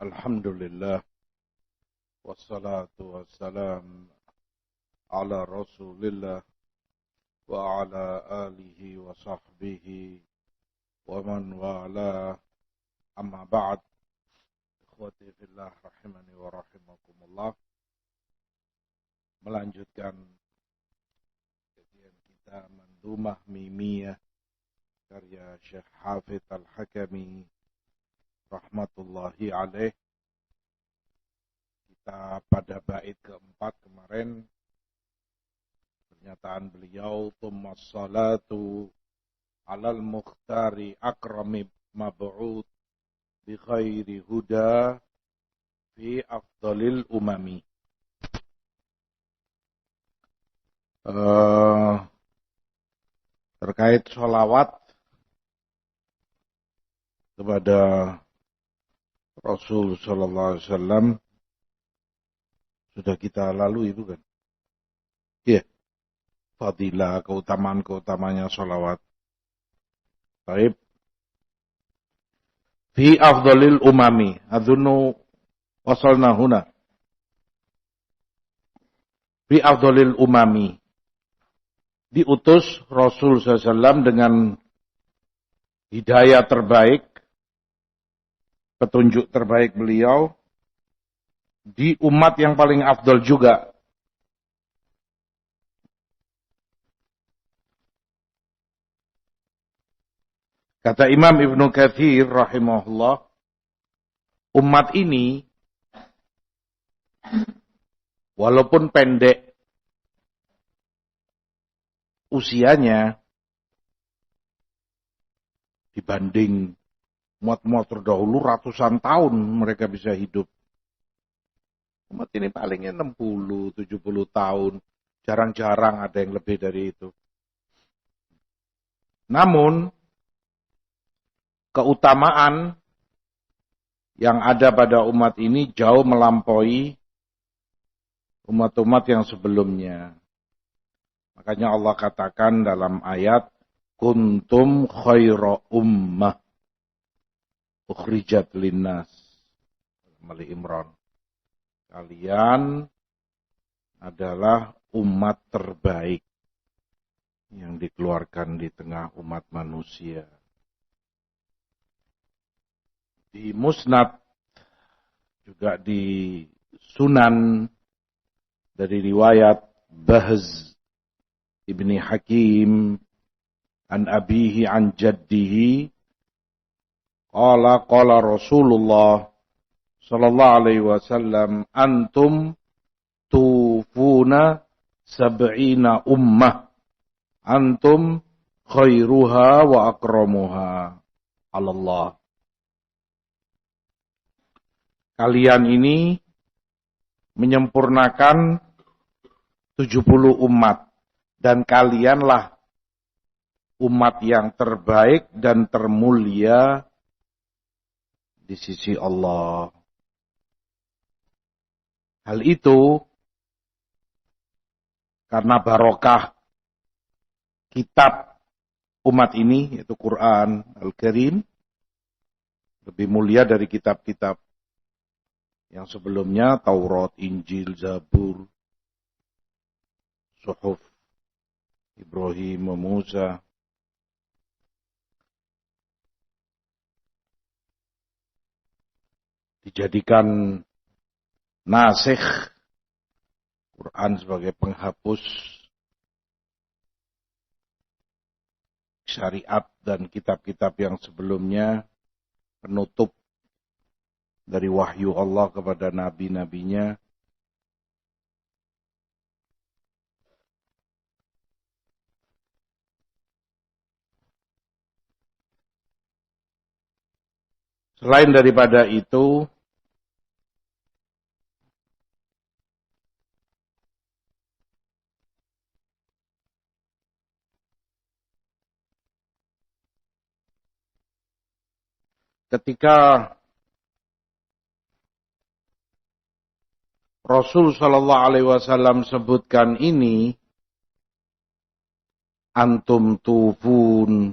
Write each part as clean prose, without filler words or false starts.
Alhamdulillah wassalatu wassalam ala Rasulillah wa ala alihi wa sahbihi wa man wala, amma ba'd. Ikhwati fillah rahimani wa rahimakumullah. Melanjutkan kajian kita Mandhumah Mimiyah karya Syekh Hafidz Al-Hakami rahmatullahi alaih. Kita pada bait keempat kemarin, pernyataan beliau, "Tsummas salatu alal mukhtari akrami mab'ud bi khairi huda fi afdalil umami." Terkait sholawat kepada Rasul sallallahu alaihi wasallam sudah kita lalui, bukan? Iya. Fadilah, keutamaan-keutamanya sholawat. Baik. Fi afdalil umami. Adhunnu wasalna huna. Fi afdalil umami. Diutus Rasul sallallahu alaihi wasallam dengan hidayah terbaik, petunjuk terbaik beliau, di umat yang paling afdal juga. Kata Imam Ibnu Katsir rahimahullah, umat ini walaupun pendek usianya dibanding umat-umat terdahulu, ratusan tahun mereka bisa hidup. Umat ini palingnya 60, 70 tahun. Jarang-jarang ada yang lebih dari itu. Namun, keutamaan yang ada pada umat ini jauh melampaui umat-umat yang sebelumnya. Makanya Allah katakan dalam ayat, "Kuntum khaira ummah ukhrijat linnas." Ali Imran. Kalian adalah umat terbaik yang dikeluarkan di tengah umat manusia. Di Musnad, juga di Sunan, dari riwayat Bahz ibni Hakim an abihi an jaddihi, qala Rasulullah sallallahu alaihi wasallam, "Antum tufuna sab'ina ummah, antum khairuha wa akramuha Allah." Kalian ini menyempurnakan 70 umat, dan kalianlah umat yang terbaik dan termulia di sisi Allah. Hal itu karena barokah kitab umat ini, yaitu Quran Al-Karim, lebih mulia dari kitab-kitab yang sebelumnya, Taurat, Injil, Zabur, Suhuf Ibrahim, Musa. Dijadikan nasikh, Quran sebagai penghapus syariat dan kitab-kitab yang sebelumnya, penutup dari wahyu Allah kepada nabi-nabinya. Selain daripada itu, ketika Rasul sallallahu alaihi wasallam sebutkan ini, antum tufun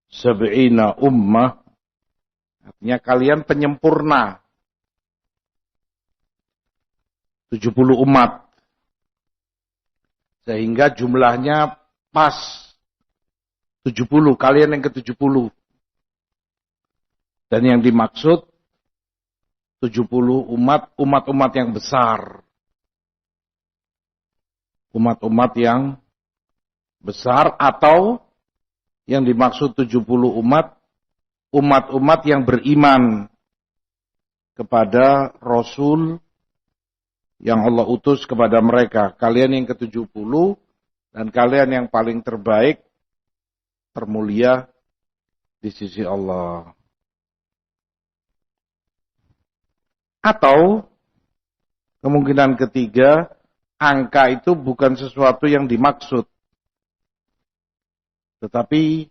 sab'ina ummah, Artinya kalian penyempurna. 70 umat. Sehingga jumlahnya pas 70, kalian yang ke-70. Dan yang dimaksud 70 umat yang besar. Umat-umat yang besar atau yang dimaksud 70 umat yang beriman kepada Rasul yang Allah utus kepada mereka. Kalian yang ke-70 dan kalian yang paling terbaik, termulia di sisi Allah. Atau kemungkinan ketiga, angka itu bukan sesuatu yang dimaksud. Tetapi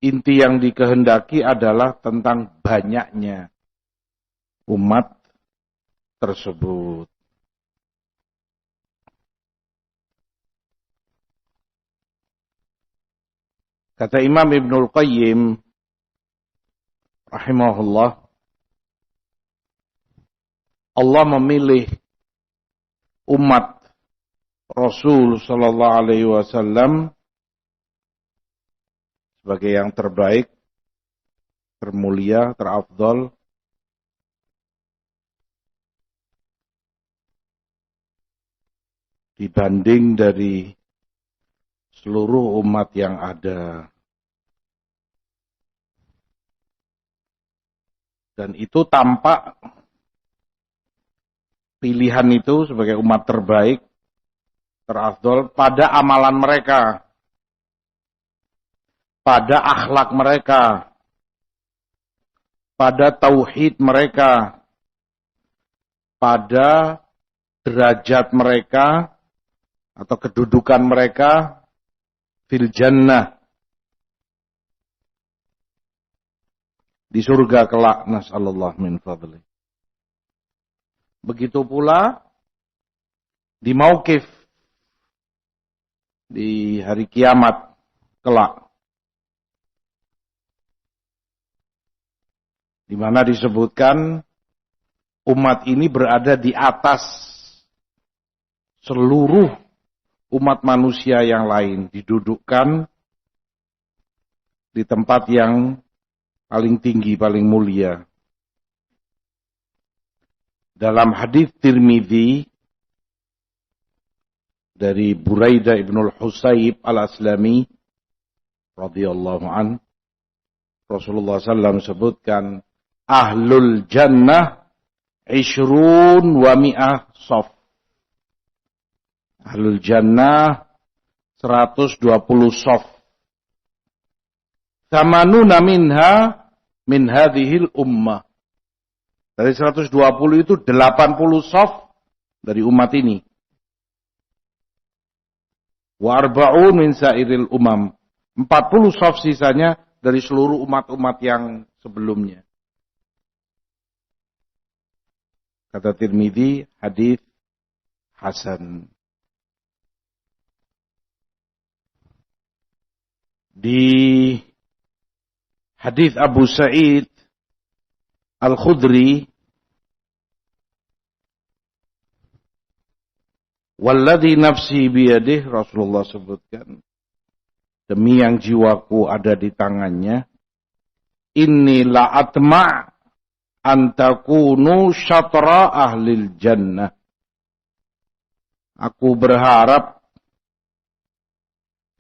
inti yang dikehendaki adalah tentang banyaknya umat tersebut. Kata Imam Ibnul Qayyim rahimahullah, Allah memilih umat Rasul sallallahu alaihi wasallam sebagai yang terbaik, termulia, terafdal dibanding dari seluruh umat yang ada. Dan itu tampak pilihan itu sebagai umat terbaik, terafdal pada amalan mereka, pada akhlak mereka, pada tauhid mereka, pada derajat mereka atau kedudukan mereka fil jannah, di surga kelak, nasallallahu min fadli. Begitu pula di mauqif, di hari kiamat kelak, di mana disebutkan umat ini berada di atas seluruh umat manusia yang lain, didudukkan di tempat yang paling tinggi, paling mulia. Dalam hadis Tirmidzi dari Buraidah ibnul Husayb al-Aslami radhiyallahu an, Rasulullah SAW sebutkan, ahlul jannah ishrun wa mi'ah saf. Ahlul jannah 120 saf. Samanuna minha min hadhil ummah. Dari 120 itu 80 saf dari umat ini. Wa arba'un min sairil umam. 40 saf sisanya dari seluruh umat-umat yang sebelumnya. Kata Tirmidzi, hadis hasan. Di hadis Abu Sa'id Al-Khudri, walladzi nafsi biyadih, Rasulullah sebutkan, demi yang jiwaku ada di tangannya, inni la atma' antakunu syatra ahlil jannah. Aku berharap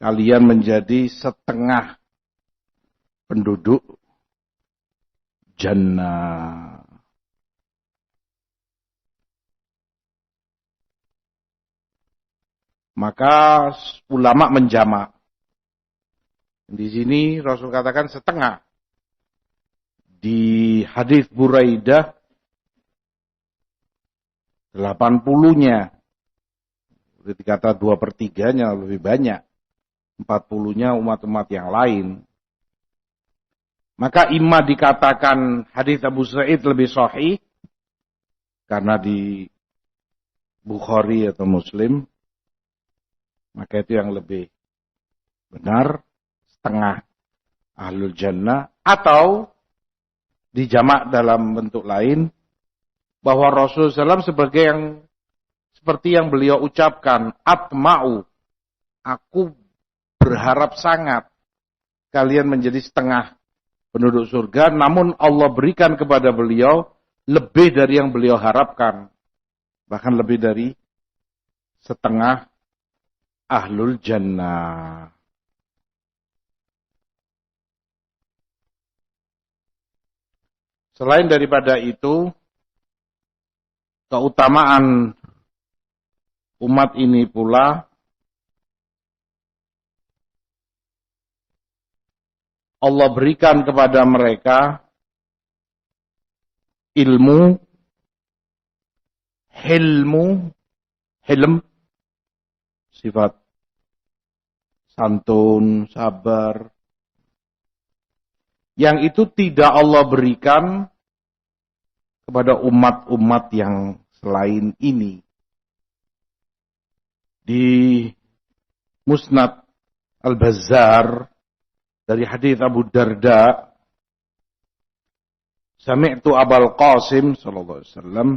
kalian menjadi setengah penduduk jannah. Maka ulama menjamak. Di sini Rasul katakan setengah. Di hadis Buraidah 80-nya. Dikata 2/3-nya lebih banyak. 40-nya umat-umat yang lain. Maka imma dikatakan hadis Abu Sa'id lebih sahih karena di Bukhari atau Muslim, maka itu yang lebih benar, setengah ahlul jannah, atau dijamak dalam bentuk lain, bahwa Rasulullah SAW seperti yang beliau ucapkan, atma'u, aku berharap sangat kalian menjadi setengah penduduk surga, namun Allah berikan kepada beliau lebih dari yang beliau harapkan. Bahkan lebih dari setengah ahlul jannah. Selain daripada itu, keutamaan umat ini pula Allah berikan kepada mereka ilmu, hilm, sifat santun, sabar, yang itu tidak Allah berikan kepada umat-umat yang selain ini. Di Musnad Al-Bazzar dari hadis Abu Darda, sami'tu Abul Qasim sallallahu alaihi wasallam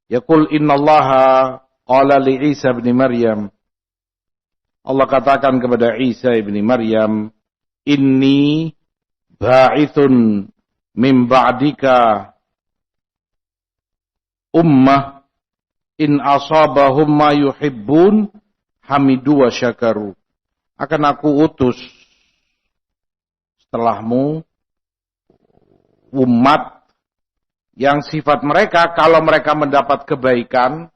yaqul innallaha qala li Isa bin Maryam, Allah katakan kepada Isa bin Maryam, inni ba'ithun min ba'dika ummah in asabahum ma yuhibbun hamidu wa syakaru. Akan aku utus setelahmu umat yang sifat mereka kalau mereka mendapat kebaikan,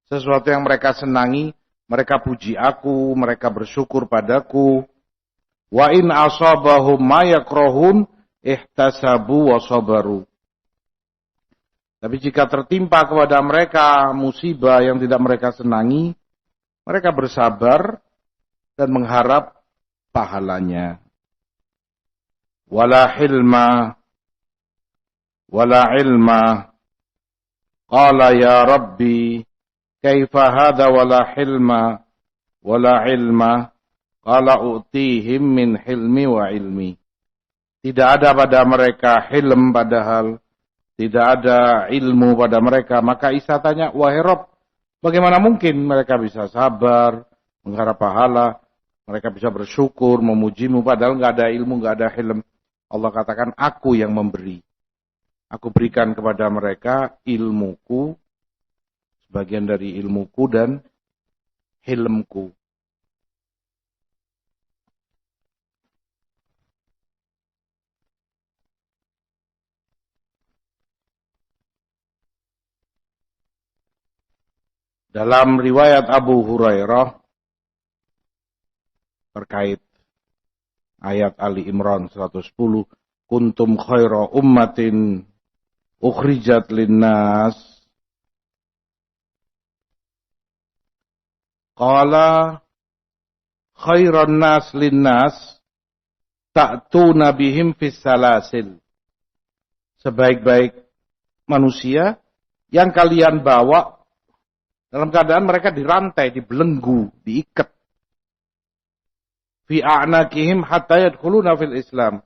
sesuatu yang mereka senangi, mereka puji aku, mereka bersyukur padaku. Wa in asabahum ma yakrahun ihtasabu wa sabaru. Tapi jika tertimpa kepada mereka musibah yang tidak mereka senangi, mereka bersabar dan mengharap pahalanya. Wala hilma wala ilma. Qala ya Rabbi kaifa hadha wala hilma wala ilma. Qala u'tihim min hilmi wa ilmi. Tidak ada pada mereka hilm, padahal tidak ada ilmu pada mereka. Maka Isa tanya, wahai Rabb, bagaimana mungkin mereka bisa sabar, mengharap pahala, mereka bisa bersyukur, memujimu, padahal nggak ada ilmu, nggak ada hilm. Allah katakan, aku yang memberi. Aku berikan kepada mereka ilmuku, sebagian dari ilmuku dan hilmku. Dalam riwayat Abu Hurairah terkait ayat Ali Imran 110, kuntum khaira ummatin ukhrijat linnas. Qala khairan nas linnas ta'tuna bihim fis salasil. Sebaik-baik manusia yang kalian bawa dalam keadaan mereka dirantai, dibelenggu, diikat. Fi a'naqihim hatta yadkhuluna fil Islam.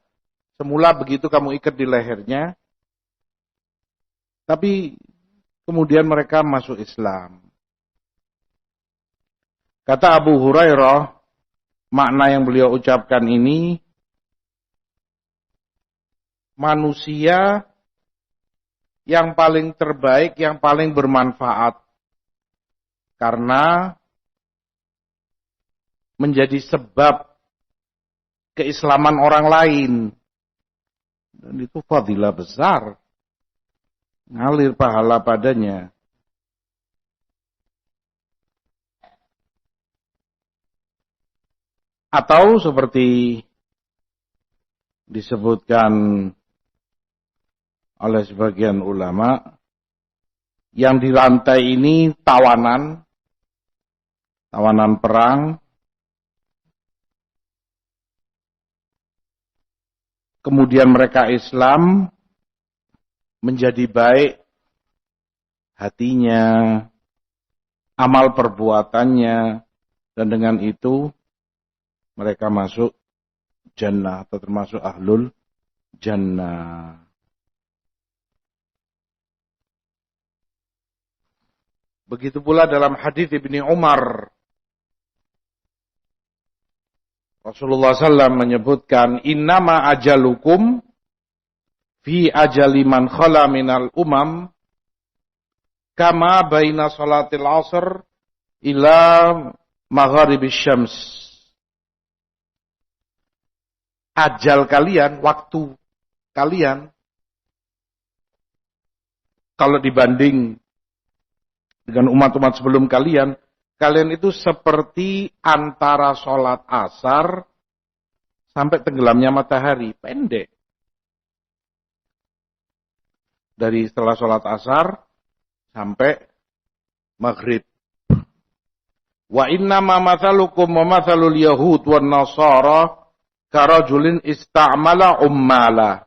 Semula begitu kamu ikat di lehernya, tapi kemudian mereka masuk Islam. Kata Abu Hurairah, makna yang beliau ucapkan ini, manusia yang paling terbaik, yang paling bermanfaat. Karena menjadi sebab keislaman orang lain. Dan itu fadilah besar. Ngalir pahala padanya. Atau seperti disebutkan oleh sebagian ulama, yang dirantai ini tawanan perang, kemudian mereka Islam, menjadi baik hatinya, amal perbuatannya, dan dengan itu mereka masuk jannah atau termasuk ahlul jannah. Begitu pula dalam hadis Ibni Umar. Rasulullah SAW menyebutkan, innama ajalukum fi ajali man khala minal umam kama baina salatil asr ila magharibis syams. Ajal kalian, waktu kalian, kalau dibanding dengan umat-umat sebelum kalian, kalian itu seperti antara sholat asar sampai tenggelamnya matahari. Pendek. Dari setelah sholat asar sampai maghrib. Wa innama mathalukum wa mathalul yahud wa nasara karajulin ista'mala ummala.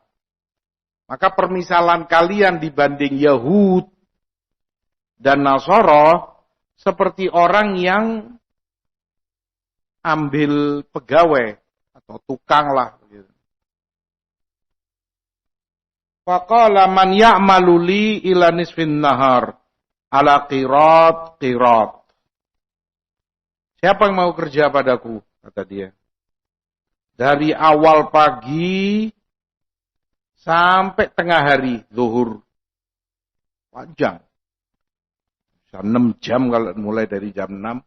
Maka permisalan kalian dibanding Yahud dan Nasara seperti orang yang ambil pegawai atau tukang lah. Faqala man ya'malu li ila nisfin nahar ala qirat. Siapa yang mau kerja padaku? Kata dia. Dari awal pagi sampai tengah hari, zuhur. Panjang. Bisa 6 jam kalau mulai dari jam 6.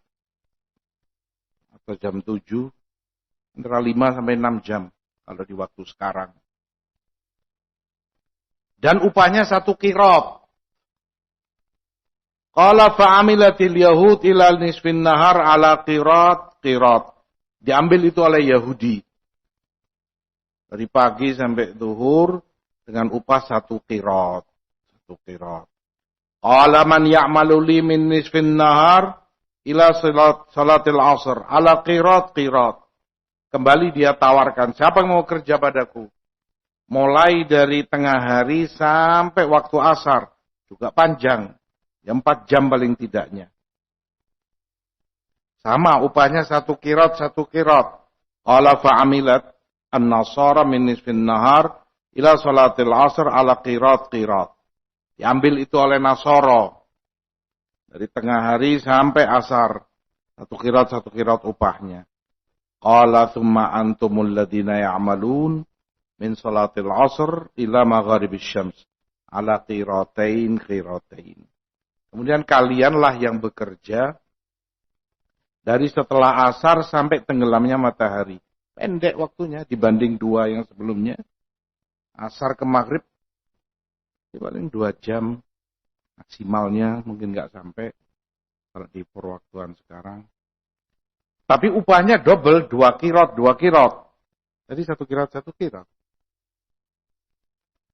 Atau jam 7. Antara 5 sampai 6 jam. Kalau di waktu sekarang. Dan upahnya 1 qirot. Qala fa'amilatil yahud ilal nisfin nahar ala qirat. Diambil itu oleh Yahudi. Dari pagi sampai zuhur dengan upah 1 qirot. 1 qirot. Qala man ya'malu li min nisfin nahar ila salatil asr ala qirat. Kembali dia tawarkan, siapa yang mau kerja padaku? Mulai dari tengah hari sampai waktu asar. Juga panjang. Ya 4 jam paling tidaknya. Sama upahnya 1 qirot. Qala fa'amilat an-nasara min nisfin nahar ila salatil asr ala qirat. Diambil itu oleh Nasoro. Dari tengah hari sampai asar. 1 qirot upahnya. Qala thumma antumul ladina ya'malun min salatil asr ila magharibis syams ala qiratain. Kemudian kalianlah yang bekerja dari setelah asar sampai tenggelamnya matahari. Pendek waktunya dibanding 2 yang sebelumnya. Asar ke maghrib paling 2 jam. Maksimalnya mungkin nggak sampai. Kalau di perwaktuan sekarang. Tapi upahnya double. 2 qirot. Jadi 1 qirot.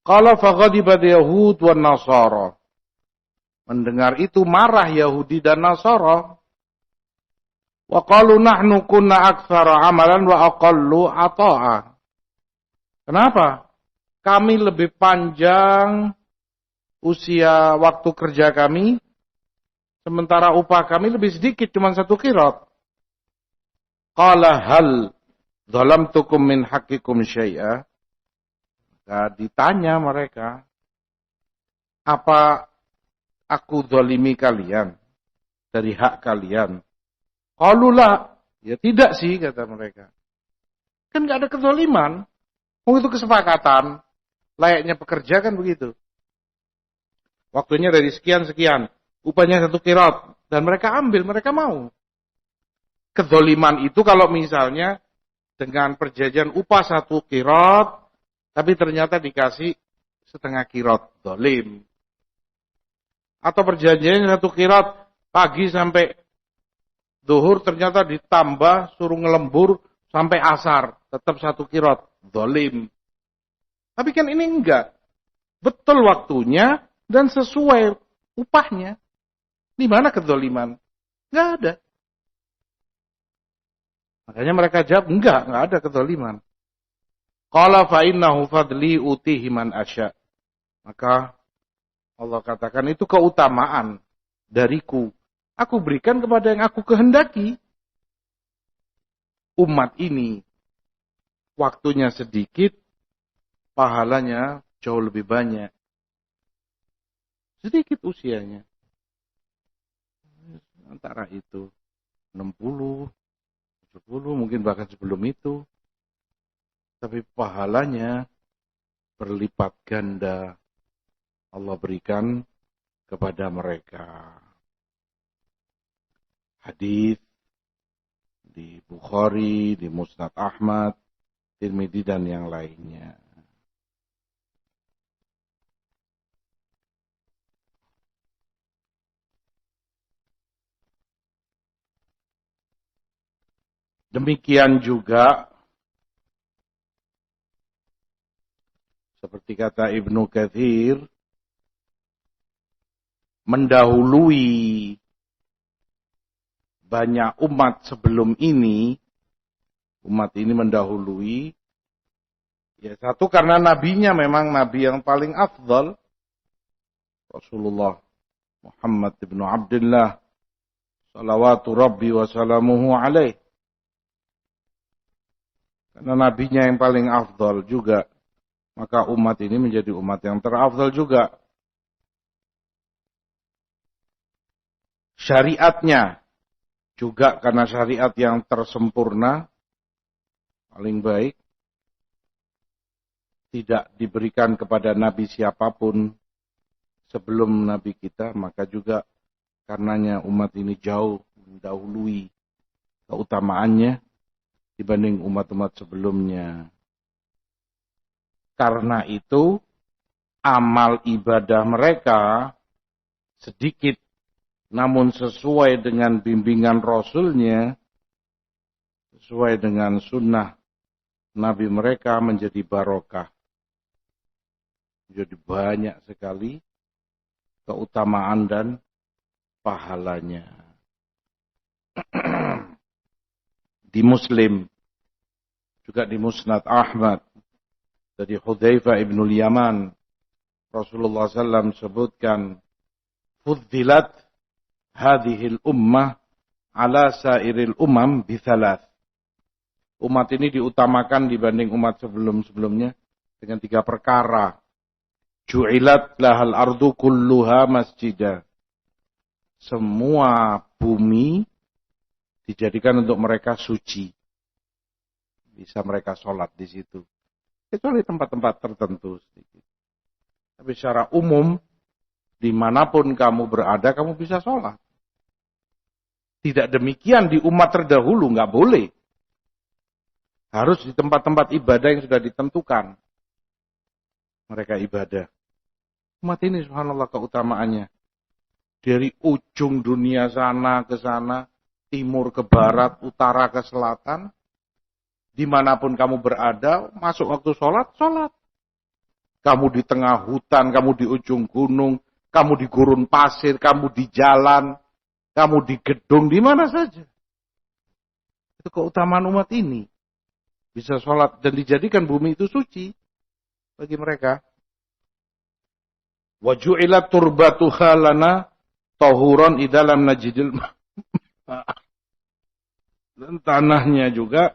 Qala faghadibat Yahud wa Nasara. Mendengar itu marah Yahudi dan Nasara. Wa qalu nahnu kunna aktsara amalan wa aqallu ata'a. Kenapa? Kami lebih panjang usia waktu kerja kami, sementara upah kami lebih sedikit, cuma 1 qirot. Qala hal zalamtukum min haqqikum syai'a. Ditanya mereka, apa aku zalimi kalian dari hak kalian? Qalulah, ya tidak sih kata mereka. Kan nggak ada kezaliman. Itu kesepakatan. Layaknya pekerja kan begitu. Waktunya dari sekian, upahnya 1 qirot. Dan mereka ambil, mereka mau. Kezaliman itu kalau misalnya dengan perjanjian upah 1 qirot, tapi ternyata dikasih setengah qirot, zalim. Atau perjanjiannya 1 qirot, pagi sampai zuhur ternyata ditambah, suruh ngelembur sampai asar. Tetap 1 qirot, zalim. Tapi kan ini enggak. Betul waktunya dan sesuai upahnya. Di mana kezaliman? Enggak ada. Makanya mereka jawab, enggak ada kezaliman. Qala fa innahu fadli utihi man asya. Maka Allah katakan itu keutamaan dariku. Aku berikan kepada yang aku kehendaki. Umat ini waktunya sedikit, pahalanya jauh lebih banyak. Sedikit usianya. Antara itu 60, 70, mungkin bahkan sebelum itu. Tapi pahalanya berlipat ganda Allah berikan kepada mereka. Hadis di Bukhari, di Musnad Ahmad, Tirmidzi dan yang lainnya. Demikian juga seperti kata Ibnu Katsir, mendahului banyak umat sebelum ini, umat ini mendahului, ya satu karena nabinya memang nabi yang paling afdal, Rasulullah Muhammad ibn Abdullah, salawatu Rabbi wa salamuhu alaih. Karena nabinya yang paling afdal juga, maka umat ini menjadi umat yang terafdal juga. Syariatnya juga karena syariat yang tersempurna, paling baik, tidak diberikan kepada nabi siapapun sebelum nabi kita, maka juga karenanya umat ini jauh mendahului keutamaannya dibanding umat-umat sebelumnya. Karena itu, amal ibadah mereka sedikit, namun sesuai dengan bimbingan Rasulnya, sesuai dengan sunnah Nabi mereka menjadi barokah. Jadi banyak sekali keutamaan dan pahalanya. Di Muslim, juga di Musnad Ahmad, dari Hudzaifah ibnul Yaman, Rasulullah SAW sebutkan, fuddilat hadhil ummah ala sairil umam bithalas. Umat ini diutamakan dibanding umat sebelum-sebelumnya dengan 3 perkara. Ju'ilat lahal ardu kulluha masjidah. Semua bumi dijadikan untuk mereka suci. Bisa mereka sholat di situ. Kecuali tempat-tempat tertentu sedikit. Tapi secara umum, dimanapun kamu berada, kamu bisa sholat. Tidak demikian di umat terdahulu, nggak boleh. Harus di tempat-tempat ibadah yang sudah ditentukan. Mereka ibadah. Umat ini subhanallah keutamaannya. Dari ujung dunia sana ke sana, timur ke barat, utara ke selatan, dimanapun kamu berada, masuk waktu sholat, sholat. Kamu di tengah hutan, kamu di ujung gunung, kamu di gurun pasir, kamu di jalan, kamu di gedung, di mana saja. Itu keutamaan umat ini. Bisa sholat dan dijadikan bumi itu suci bagi mereka. Wa ju'ilat turbatuha lana tahuran idalam najidil. Dan tanahnya juga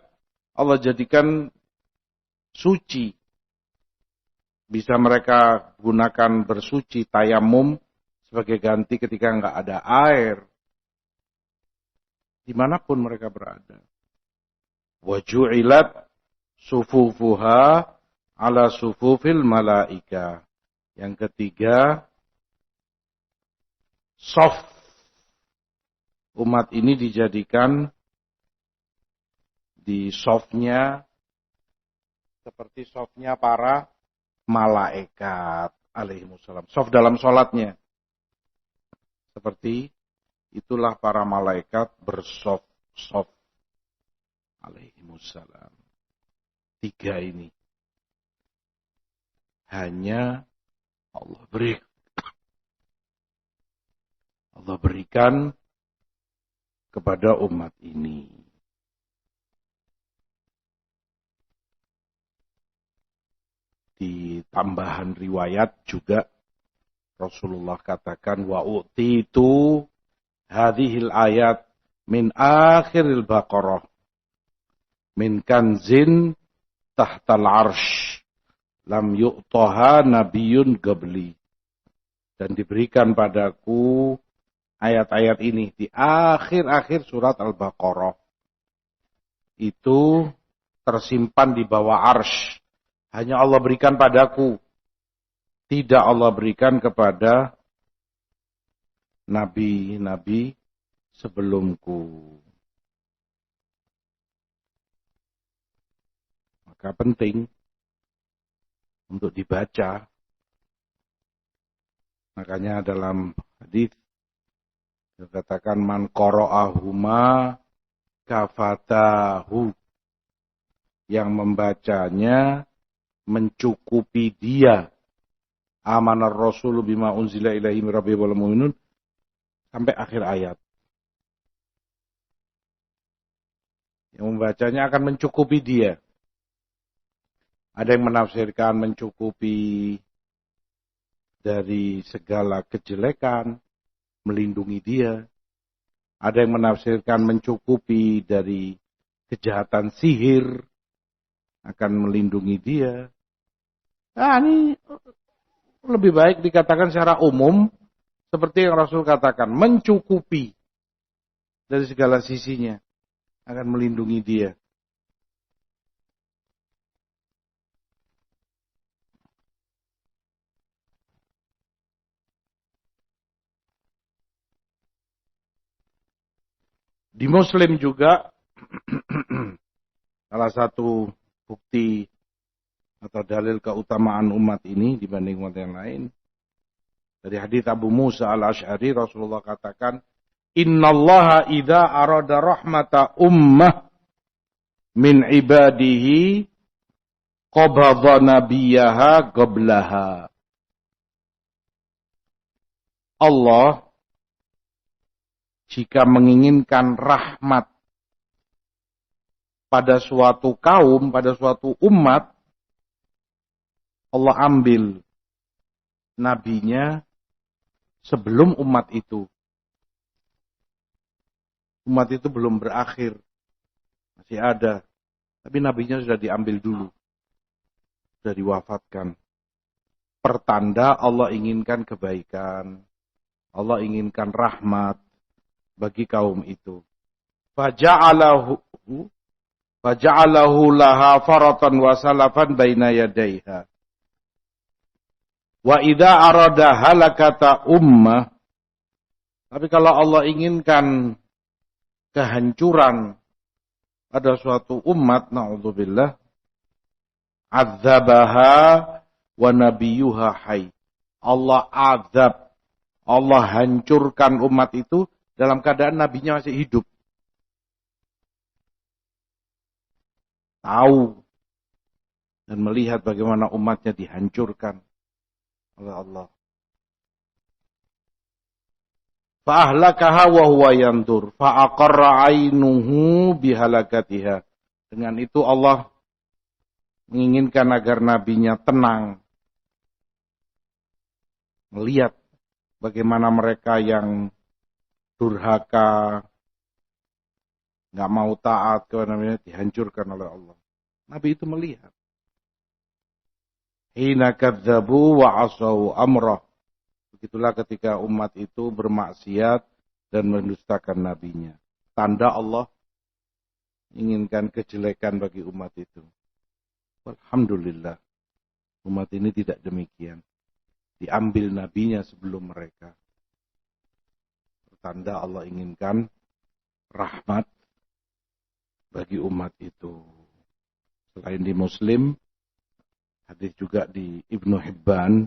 Allah jadikan suci. Bisa mereka gunakan bersuci, tayamum sebagai ganti ketika enggak ada air. Dimanapun mereka berada. Wa ju'ilat sufufuha ala sufufil malaika. Yang ketiga, soft. Umat ini dijadikan di softnya seperti softnya para malaikat alaihimussalam. Soft dalam sholatnya. Seperti itulah para malaikat bersoft-soft alaihimussalam. 3 ini. Hanya Allah berikan kepada umat ini. Di tambahan riwayat juga Rasulullah katakan wa utitu hadhil ayat min akhiril Baqarah min kanzin tahtal arsh lam yu'taha nabiyyun qabli. Dan diberikan padaku ayat-ayat ini di akhir-akhir surat Al-Baqarah. Itu tersimpan di bawah arsy. Hanya Allah berikan padaku. Tidak Allah berikan kepada nabi-nabi sebelumku. Maka penting untuk dibaca. Makanya dalam hadis dikatakan man qara'ahuma kafatahu. Yang membacanya mencukupi dia. Amanar Rasul bima unzila ilaihi min rabbihi wal mu'minun sampai akhir ayat. Yang membacanya akan mencukupi dia. Ada yang menafsirkan mencukupi dari segala kejelekan, melindungi dia. Ada yang menafsirkan mencukupi dari kejahatan sihir, akan melindungi dia. Nah, ini lebih baik dikatakan secara umum, seperti yang Rasul katakan, mencukupi dari segala sisinya, akan melindungi dia. Di Muslim juga, salah satu bukti atau dalil keutamaan umat ini dibanding umat yang lain. Dari hadits Abu Musa al-Ash'ari, Rasulullah katakan, Innallaha idza arada rahmata ummah min ibadihi qabadha nabiyaha qablaha. Allah jika menginginkan rahmat pada suatu kaum, pada suatu umat, Allah ambil nabinya sebelum umat itu. Umat itu belum berakhir. Masih ada. Tapi nabinya sudah diambil dulu. Sudah diwafatkan. Pertanda Allah inginkan kebaikan. Allah inginkan rahmat bagi kaum itu. Faja'alahu laha faratan wa salafan baina yadaiha. Wa idza arada halakata ummah. Tapi kalau Allah inginkan kehancuran pada suatu umat, na'udzubillah, adzabaha wa nabiyuha hayy. Allah azab, Allah hancurkan umat itu dalam keadaan nabinya masih hidup. Tahu dan melihat bagaimana umatnya dihancurkan oleh Allah. Fa'ahlakaha wa huwa yandur fa'aqarra 'ainuhu bihalakatiha. Dengan itu Allah menginginkan agar nabinya tenang melihat bagaimana mereka yang durhaka, nggak mau taat kepada Nabi dihancurkan oleh Allah. Nabi itu melihat. Hina kadzabu wa asau amrah. Begitulah ketika umat itu bermaksiat dan mendustakan nabinya. Tanda Allah inginkan kejelekan bagi umat itu. Alhamdulillah. Umat ini tidak demikian. Diambil nabinya sebelum mereka. Tanda Allah inginkan rahmat bagi umat itu. Selain di Muslim, hadis juga di Ibnu Hibban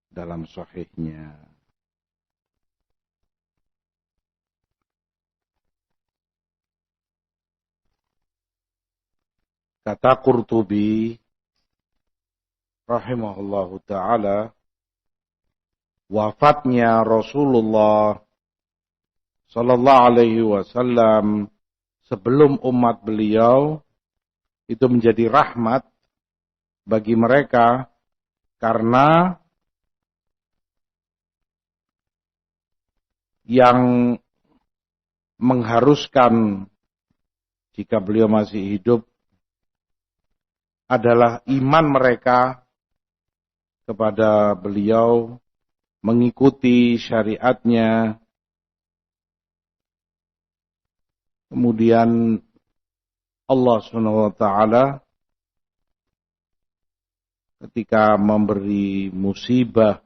dalam sahihnya. Kata Qurtubi rahimahullahu ta'ala, wafatnya Rasulullah sallallahu alaihi wasallam sebelum umat beliau itu menjadi rahmat bagi mereka karena yang mengharuskan jika beliau masih hidup adalah iman mereka kepada beliau, mengikuti syariatnya, Kemudian Allah SWT ketika memberi musibah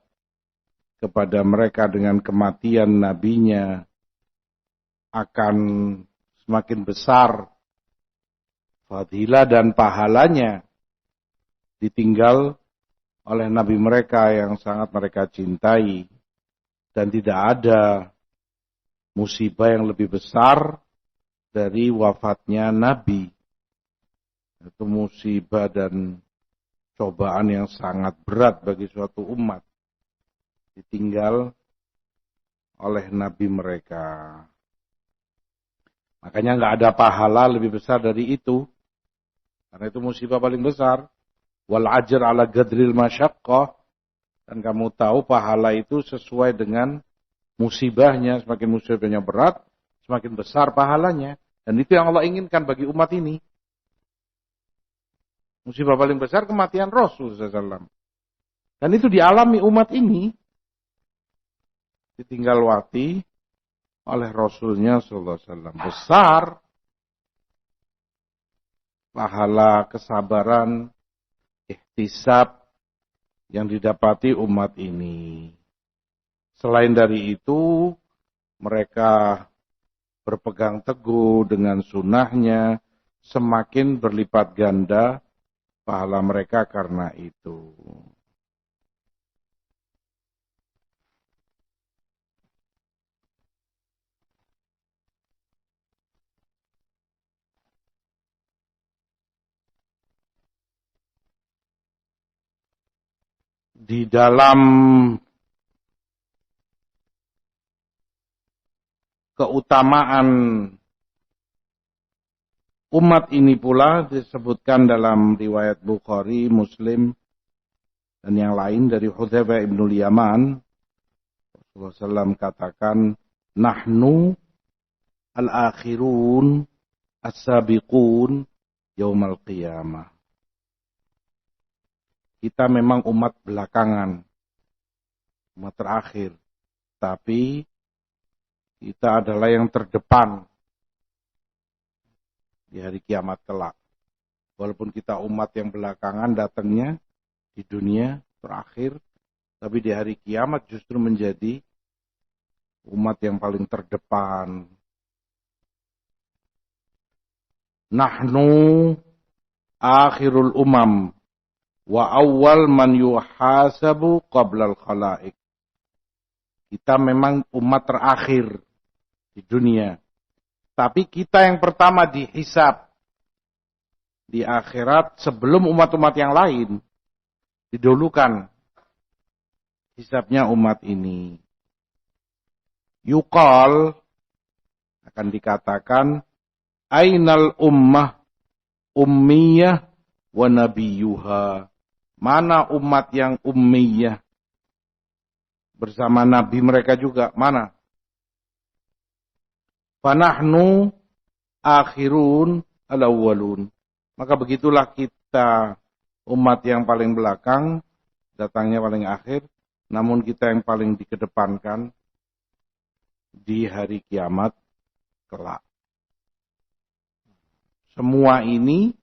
kepada mereka dengan kematian nabinya akan semakin besar fadilah dan pahalanya ditinggal oleh nabi mereka yang sangat mereka cintai. Dan tidak ada musibah yang lebih besar dari wafatnya nabi. Itu musibah dan cobaan yang sangat berat bagi suatu umat. Ditinggal oleh nabi mereka. Makanya nggak ada pahala lebih besar dari itu. Karena itu musibah paling besar. Wal ajr ala gadril masyaqqah. Dan kamu tahu pahala itu sesuai dengan musibahnya. Semakin musibahnya berat, semakin besar pahalanya. Dan itu yang Allah inginkan bagi umat ini. Musibah paling besar kematian Rasul SAW. Dan itu dialami umat ini. Ditinggal wati oleh Rasulnya SAW. Besar pahala kesabaran, ihtisab yang didapati umat ini. Selain dari itu, mereka berpegang teguh dengan sunnahnya, semakin berlipat ganda pahala mereka karena itu. Di dalam keutamaan umat ini pula disebutkan dalam riwayat Bukhari, Muslim, dan yang lain dari Hudzaifah ibnul Yaman. Rasulullah SAW katakan, Nahnu al-akhirun as-sabiqun yaumal qiyamah. Kita memang umat belakangan, umat terakhir. Tapi kita adalah yang terdepan di hari kiamat kelak. Walaupun kita umat yang belakangan datangnya di dunia terakhir, tapi di hari kiamat justru menjadi umat yang paling terdepan. Nahnu akhirul umam wa awwal man yuhasabu qablal khalaik. Kita memang umat terakhir di dunia. Tapi kita yang pertama dihisab di akhirat sebelum umat-umat yang lain. Didahulukan hisabnya umat ini. Yuqal akan dikatakan ainal ummah ummiyah wa nabiyuha. Mana umat yang ummiyah bersama nabi mereka juga? Mana? Fanahnu akhirun al-awwalun. Maka begitulah kita umat yang paling belakang, datangnya paling akhir, namun kita yang paling dikedepankan di hari kiamat kelak. Semua ini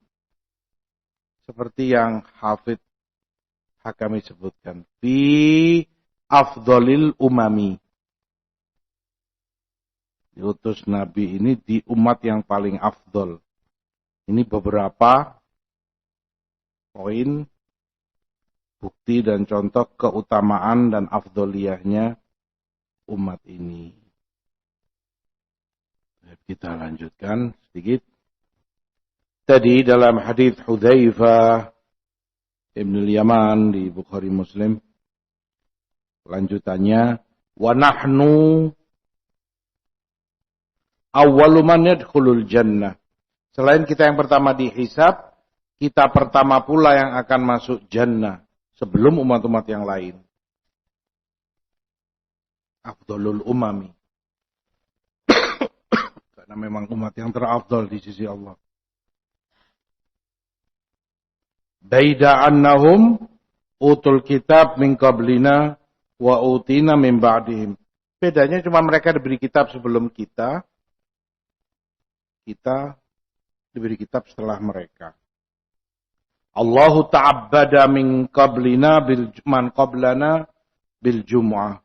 seperti yang Hafidz Hakami sebutkan. Fi afdolil umami. Diutus Nabi ini di umat yang paling afdol. Ini beberapa poin, bukti dan contoh keutamaan dan afdoliyahnya umat ini. Kita lanjutkan sedikit. Tadi dalam hadis Hudzaifah Ibnul Yaman di Bukhari Muslim, lanjutannya, wa nahnu awwalu man yadkhulul jannah. Selain kita yang pertama dihisab, kita pertama pula yang akan masuk jannah sebelum umat-umat yang lain. Afdalul umami. Karena memang umat yang terafdal di sisi Allah. Baida annahum utul kitab min qablina wa utina min ba'dihim. Bedanya cuma mereka diberi kitab sebelum kita, kita diberi kitab setelah mereka. Allahu ta'abbada min qablina man qablana bil jum'ah.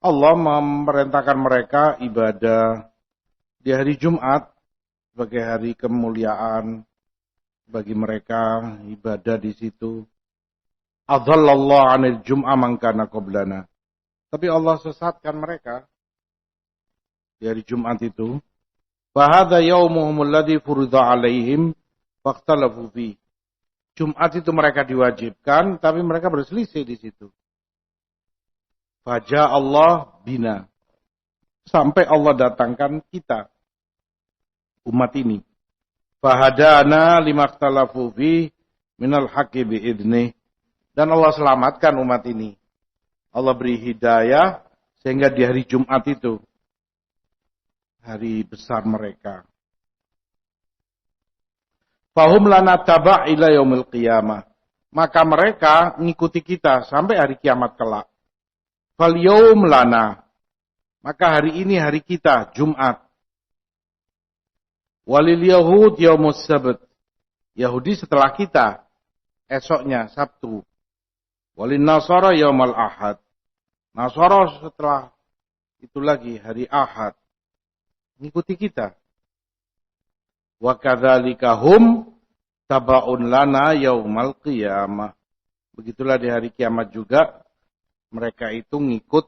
Allah memerintahkan mereka ibadah di hari Jumat sebagai hari kemuliaan bagi mereka, ibadah di situ. Adhallallahu 'anil jum'ah man kana qablana. Tapi Allah sesatkan mereka di hari Jumat itu. Fa hadza yaumuhum alladzi furida 'alaihim faqtalafu fi. Jumat itu mereka diwajibkan, tapi mereka berselisih di situ. Faja Allah bina. Sampai Allah datangkan kita, umat ini. Fahadana limaktalafu fi minal haqqi bi'idnih. Dan Allah selamatkan umat ini. Allah beri hidayah sehingga di hari Jumat itu, hari besar mereka. Fahum lana taba' ila yaumil qiyamah. Maka mereka mengikuti kita sampai hari kiamat kelak. Fal yaum lana. Maka hari ini hari kita, Jumat. Walil Yahud yaumus sabt. Yahudi setelah kita, esoknya Sabtu. Walin Nasara yaumal Ahad. Nasara setelah itu lagi hari Ahad. Mengikuti kita. Wa kadzalika hum tabaun lana yaumal qiyamah. Begitulah di hari kiamat juga mereka itu ngikut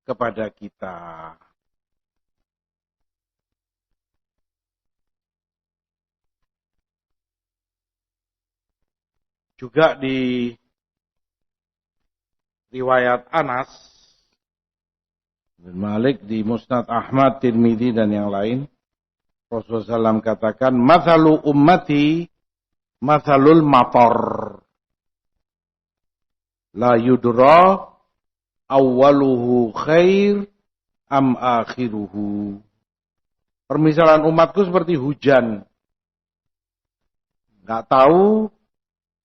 kepada kita. Juga di riwayat Anas bin Malik di Musnad Ahmad, Tirmidzi dan yang lain, Rasulullah SAW katakan, "Mathalu ummati mathalul matar. La yudra awwaluhu khair am akhiruhu." Permisalan umatku seperti hujan. Enggak tahu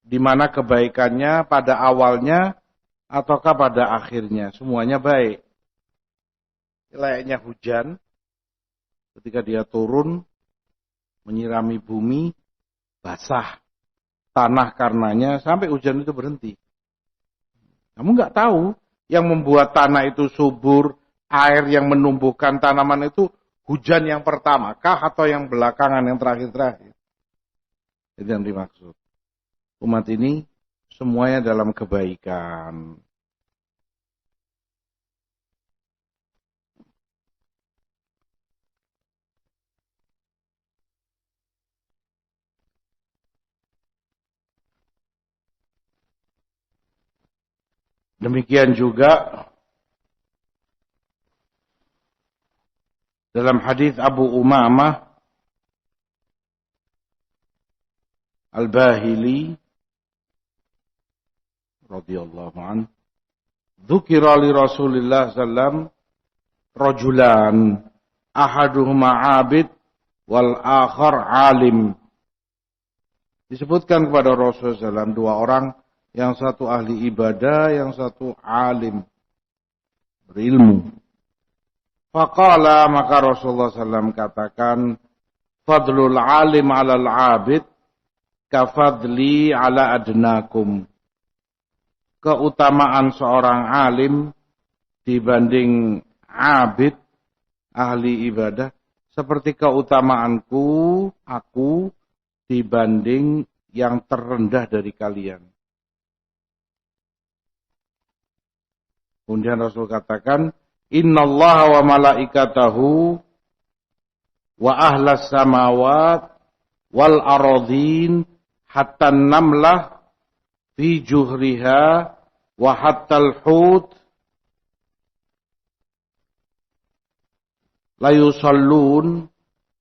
di mana kebaikannya pada awalnya ataukah pada akhirnya. Semuanya baik. Layaknya hujan. Ketika dia turun, menyirami bumi, basah tanah karenanya, sampai hujan itu berhenti. Kamu nggak tahu yang membuat tanah itu subur, air yang menumbuhkan tanaman itu hujan yang pertama kah atau yang belakangan, yang terakhir-terakhir. Itu yang dimaksud. Umat ini semuanya dalam kebaikan. Demikian juga dalam hadis Abu Umamah Al-Bahili radhiyallahu anhu, dzukira li Rasulillah sallam rajulan ahaduhuma 'abid wal akhar 'alim. Disebutkan kepada Rasulullah SAW dua orang, yang satu ahli ibadah, yang satu alim, berilmu. Faqala, maka Rasulullah SAW katakan, fadlul alim alal abid, kafadli ala adnakum. Keutamaan seorang alim dibanding abid, ahli ibadah, seperti keutamaanku, aku, dibanding yang terendah dari kalian. Kemudian Rasul katakan, innallaha wa malaikatahu wa ahlas samawat wal aradhin hatta namlah fi juhriha wa hatta al-hut la yusallun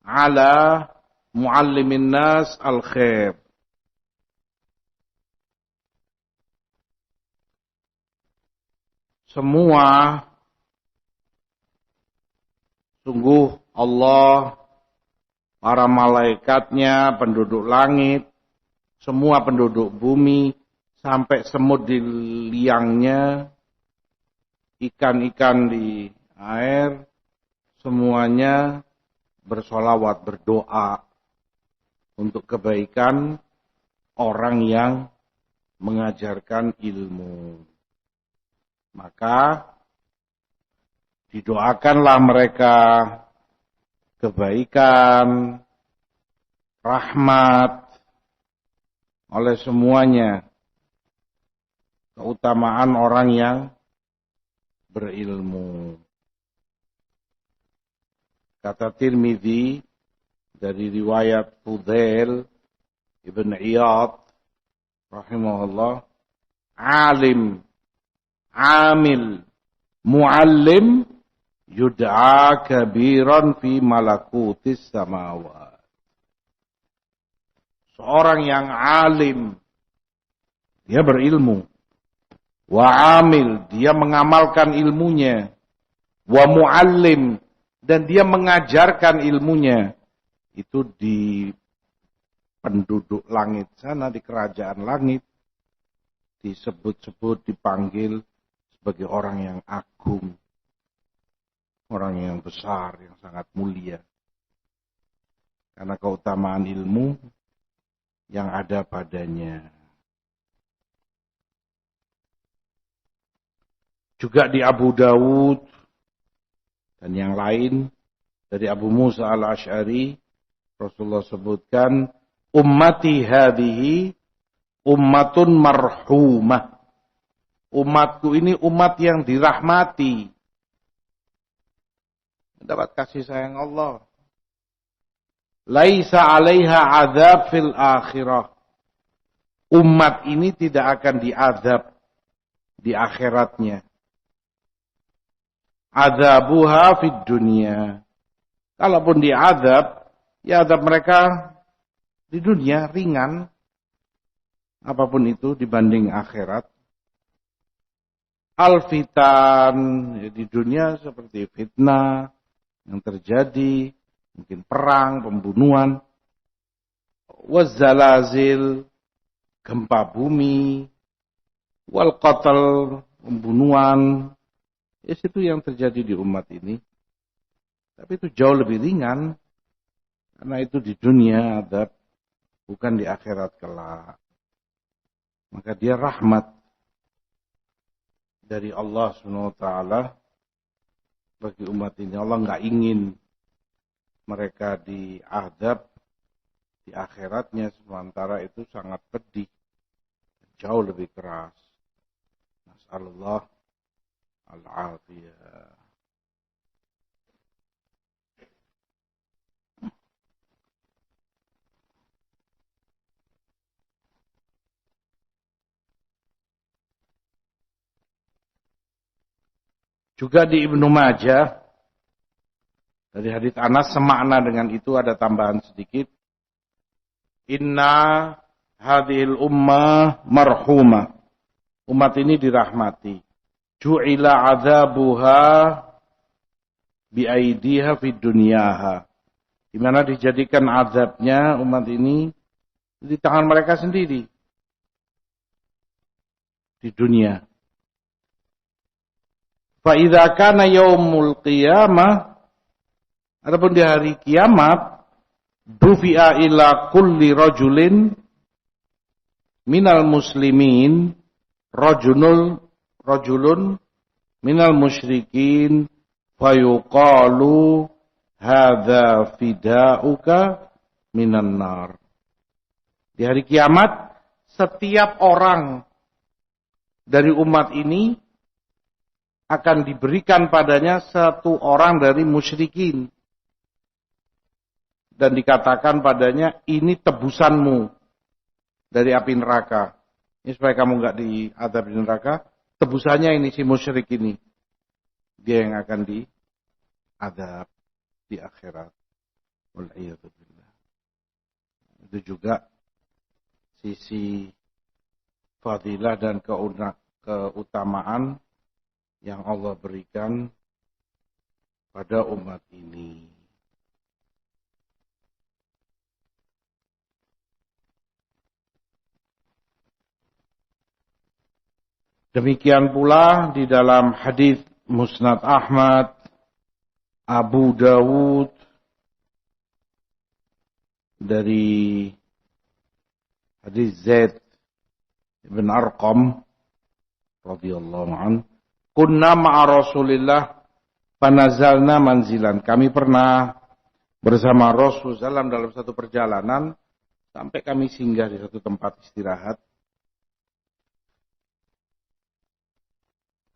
ala muallimin nas al-khair. Semua sungguh Allah, para malaikatnya, penduduk langit, semua penduduk bumi, sampai semut di liangnya, ikan-ikan di air, semuanya bersolawat, berdoa untuk kebaikan orang yang mengajarkan ilmu. Maka didoakanlah mereka kebaikan, rahmat oleh semuanya. Keutamaan orang yang berilmu. Kata Tirmidzi dari riwayat Fudail Ibn Iyad rahimahullah, alim, amil, muallim yud'a kabiran fi malakutis samawat. Seorang yang alim, dia berilmu. Wa amil, dia mengamalkan ilmunya. Wa muallim, dan dia mengajarkan ilmunya. Itu di penduduk langit sana, di kerajaan langit, disebut-sebut, dipanggil sebagai orang yang agung. Orang yang besar, yang sangat mulia. Karena keutamaan ilmu yang ada padanya. Juga di Abu Dawud dan yang lain dari Abu Musa al-Ash'ari, Rasulullah sebutkan, ummati hadhihi ummatun marhumah. Umatku ini umat yang dirahmati. Mendapat kasih sayang Allah. Laisa 'alaiha 'adzab fil akhirah. Umat ini tidak akan diazab di akhiratnya. Adzabuha fid dunya. Kalaupun diazab, ya azab mereka di dunia ringan. Apapun itu dibanding akhirat. Al-fitan, ya, di dunia seperti fitnah yang terjadi, mungkin perang, pembunuhan, wazzalazil, gempa bumi, wal qatl, pembunuhan. Itu yang terjadi di umat ini. Tapi itu jauh lebih ringan. Karena itu di dunia azab, bukan di akhirat kelak. Maka dia rahmat dari Allah SWT bagi umat ini. Allah nggak ingin mereka diazab di akhiratnya, sementara itu sangat pedih, jauh lebih keras. Nasallallahu al-afiyah. Juga di Ibnu Majah dari hadits Anas semakna dengan itu, ada tambahan sedikit. Inna hadhil ummah marhumah. Umat ini dirahmati. Ju'ila azabuha biaidiha fid dunyaha. Di mana dijadikan azabnya umat ini di tangan mereka sendiri di dunia. Fa idza kana yaumul qiyamah, adapun di hari kiamat, dufi'a ila kulli rajulin minal muslimin rajulun minal musyrikin fayuqalu hadza fida'uka minan nar. Di hari kiamat, setiap orang dari umat ini akan diberikan padanya satu orang dari musyrikin. Dan dikatakan padanya, ini tebusanmu dari api neraka. Ini supaya kamu nggak diazab di neraka. Tebusannya ini si musyrik ini. Dia yang akan diazab di akhirat. Wal'iyadzubillah. Itu juga sisi fadilah dan keutamaan yang Allah berikan pada umat ini. Demikian pula di dalam hadis Musnad Ahmad, Abu Dawud, dari hadis Zaid bin Arqam radhiyallahu anhu, kunna ma'a Rasulillah fanazalna manzilan. Kami pernah bersama Rasulullah SAW dalam satu perjalanan sampai kami singgah di satu tempat istirahat.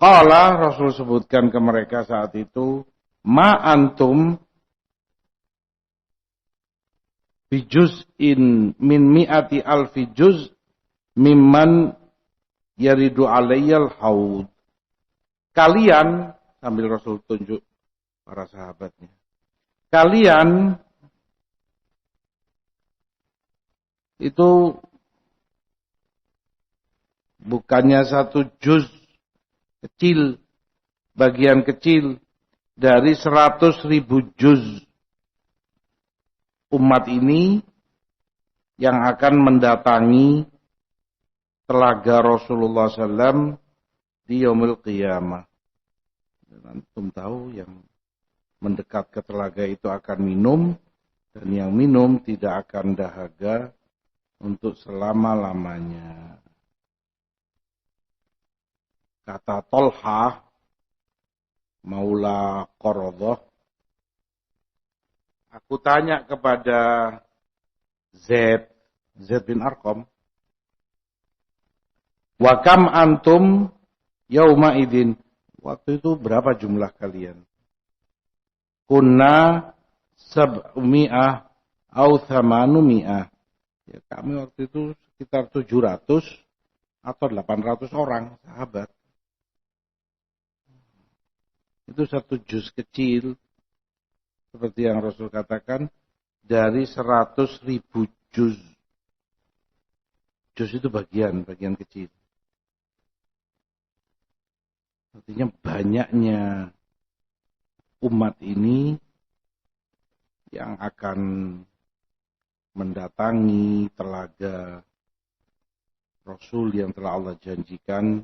Qala, Rasul sebutkan ke mereka saat itu, ma antum bijuz'in min mi'ati alfi juz' mimman yaridu alayyal haud. Kalian, sambil Rasul tunjuk para sahabatnya, kalian itu bukannya satu juz kecil, bagian kecil dari 100.000 juz umat ini yang akan mendatangi telaga Rasulullah SAW di yaumil qiyamah. Dan antum tahu yang mendekat ke telaga itu akan minum, dan yang minum tidak akan dahaga untuk selama-lamanya. Kata Tolhah, Maula Qaradah, aku tanya kepada Zaid bin Arqam, wa kam antum yauma idin, waktu itu berapa jumlah kalian? Kunna sab'umi'ah au thamanumi'ah. Ya, kami waktu itu sekitar 700 atau 800 orang sahabat. Itu satu juz kecil, seperti yang Rasul katakan, dari 100.000 juz. Juz itu bagian kecil. Artinya banyaknya umat ini yang akan mendatangi telaga Rasul yang telah Allah janjikan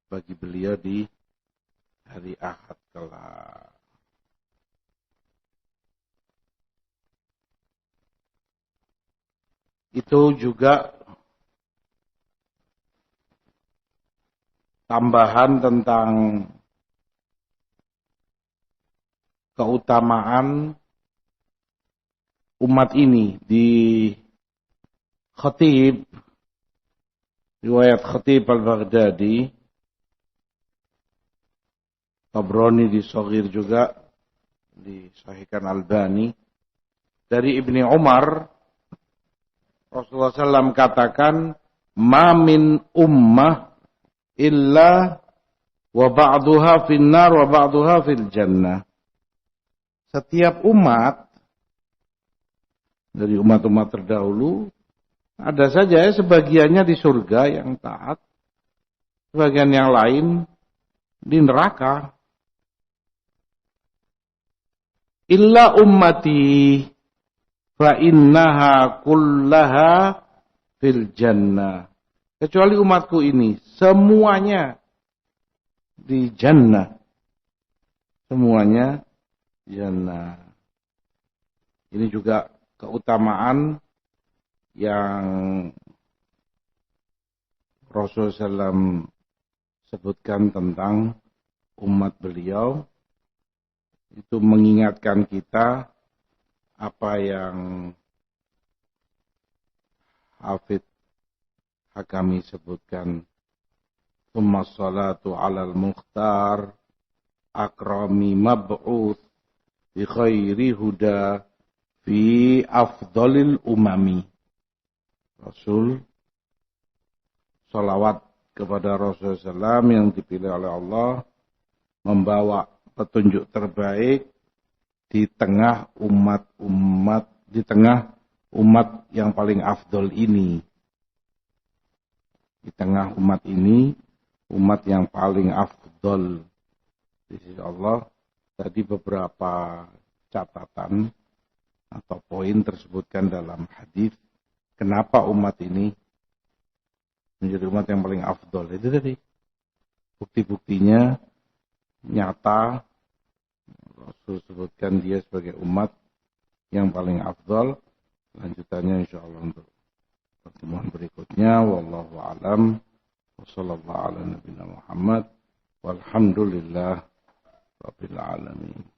bagi beliau di hari Ahad kelak. Itu juga tambahan tentang keutamaan umat ini di Khatib, riwayat Khatib al-Baghdadi, Tabrani di Shaghir juga, disahihkan Albani, dari Ibni Umar, Rasulullah SAW katakan, ma min ummah illa wa ba'duha finnar wa ba'duha fil jannah. Setiap umat dari umat-umat terdahulu ada saja sebagiannya di surga yang taat, sebagian yang lain di neraka. Illa ummati fa innaha kullaha fil jannah. Kecuali umatku ini, semuanya di jannah. Semuanya jannah. Ini juga keutamaan yang Rasulullah SAW sebutkan tentang umat beliau. Itu mengingatkan kita apa yang Hafidz Hakami sebutkan, tsumma salatu 'alal mukhtar akrami mab'uts bi khairi huda fi afdalil umami. Rasul salawat kepada Rasulullah SAW yang dipilih oleh Allah membawa petunjuk terbaik di tengah umat yang paling afdol ini. Di tengah umat ini, umat yang paling afdol di sisi Allah. Tadi beberapa catatan atau poin tersebutkan dalam hadis. Kenapa umat ini menjadi umat yang paling afdol? Itu tadi bukti-buktinya nyata. Rasul sebutkan dia sebagai umat yang paling afdol. Lanjutannya insyaallah untuk pertemuan berikutnya. Wallahu a'lam. Wassallallahu ala nabiyina Muhammad. Walhamdulillah rabbil alamin.